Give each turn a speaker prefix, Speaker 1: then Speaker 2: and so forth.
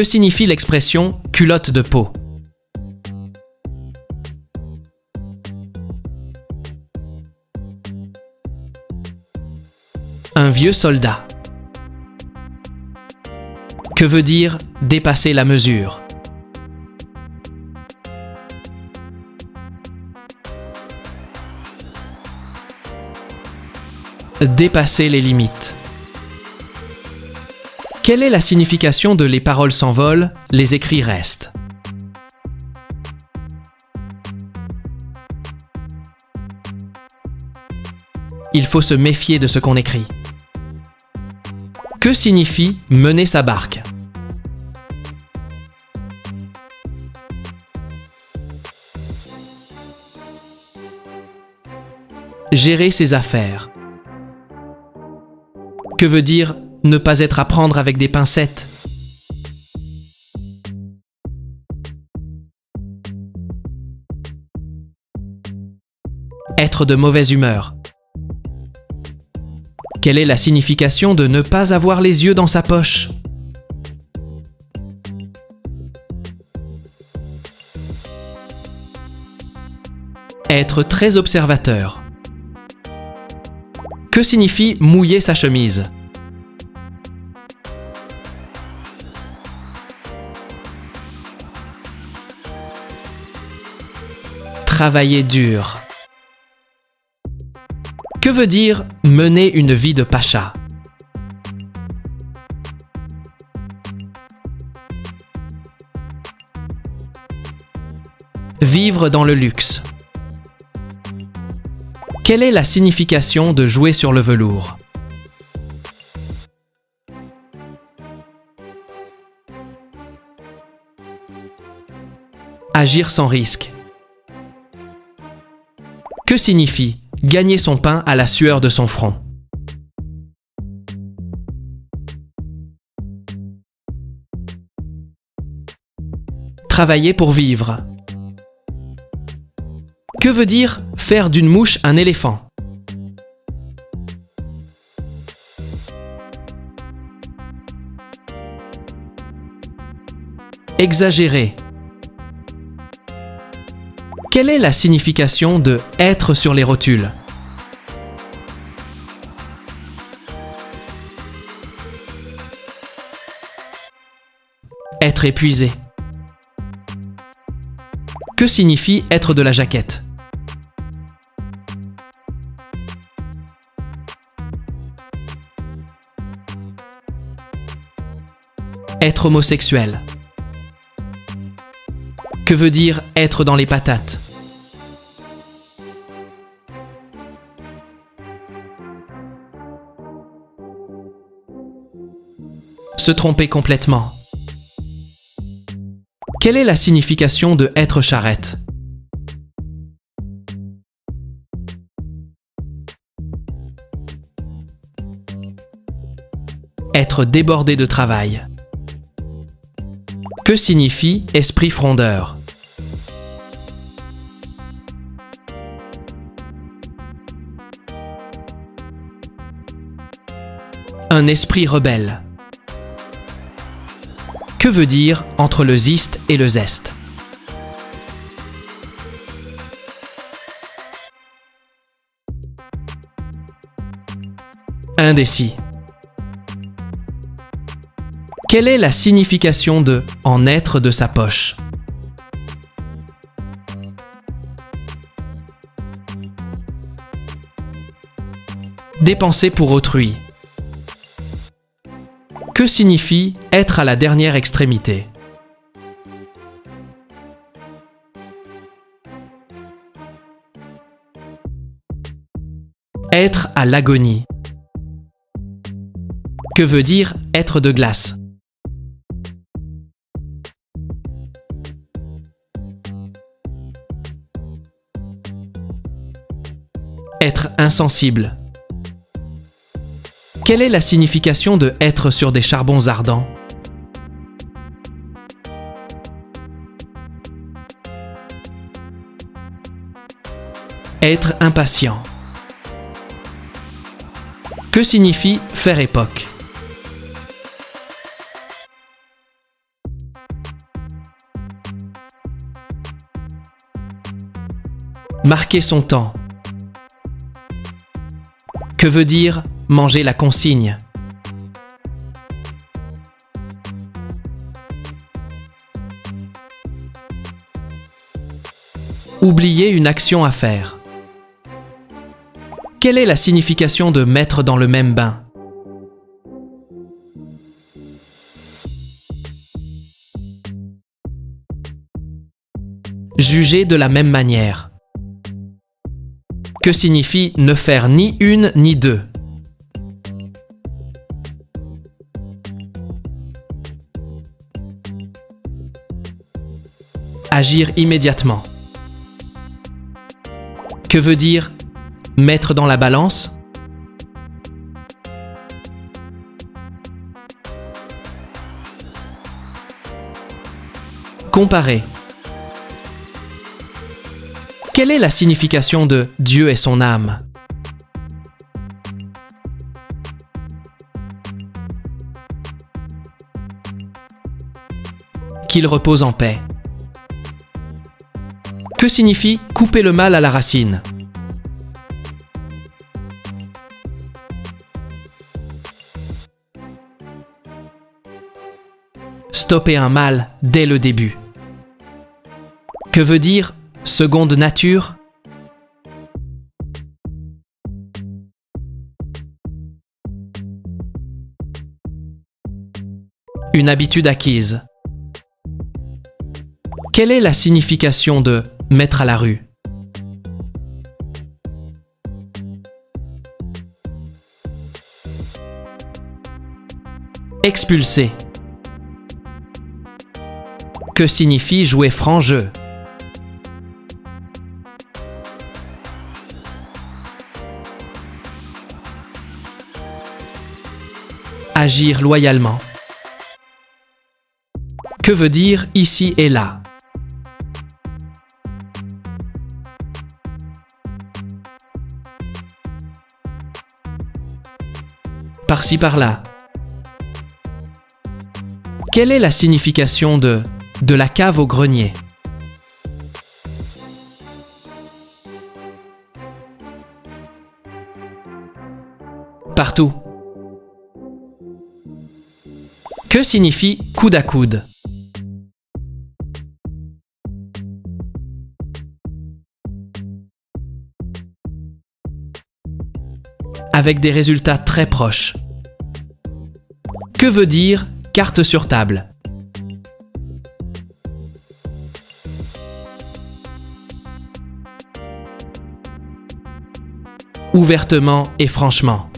Speaker 1: Que signifie l'expression « culotte de peau » ? Un vieux soldat. Que veut dire « dépasser la mesure » ? Dépasser les limites. Quelle est la signification de « les paroles s'envolent, les écrits restent » ? Il faut se méfier de ce qu'on écrit. Que signifie « mener sa barque » ? Gérer ses affaires. Que veut dire « ne pas être à prendre avec des pincettes » ? Être de mauvaise humeur. Quelle est la signification de ne pas avoir les yeux dans sa poche ? Être très observateur. Que signifie mouiller sa chemise ? Travailler dur. Que veut dire mener une vie de pacha ? Vivre dans le luxe. Quelle est la signification de jouer sur le velours ? Agir sans risque. Que signifie gagner son pain à la sueur de son front ? Travailler pour vivre. Que veut dire faire d'une mouche un éléphant ? Exagérer. Quelle est la signification de « être sur les rotules » ? Être épuisé. Que signifie être de la jaquette ? Être homosexuel. Que veut dire être dans les patates ? Se tromper complètement. Quelle est la signification de être charrette ? Être débordé de travail. Que signifie esprit frondeur ? Un esprit rebelle. Que veut dire entre le ziste et le zeste ? Indécis. Quelle est la signification de « en être de sa poche » ? Dépenser pour autrui. Que signifie être à la dernière extrémité ? Être à l'agonie. Que veut dire être de glace ? Être insensible. Quelle est la signification de être sur des charbons ardents ? Être impatient. Que signifie faire époque ? Marquer son temps. Que veut dire manger la consigne? Oublier une action à faire. Quelle est la signification de mettre dans le même bain? Juger de la même manière. Que signifie ne faire ni une ni deux? Agir immédiatement. Que veut dire mettre dans la balance? Comparer. Quelle est la signification de Dieu et son âme? Qu'il repose en paix. Que signifie couper le mal à la racine? Stopper un mal dès le début. Que veut dire seconde nature? Une habitude acquise. Quelle est la signification de mettre à la rue? Expulser. Que signifie jouer franc jeu? Agir loyalement. Que veut dire ici et là? Par-ci par-là. Quelle est la signification de la cave au grenier? Partout. Que signifie coude à coude? Avec des résultats très proches. Que veut dire carte sur table? Ouvertement et franchement.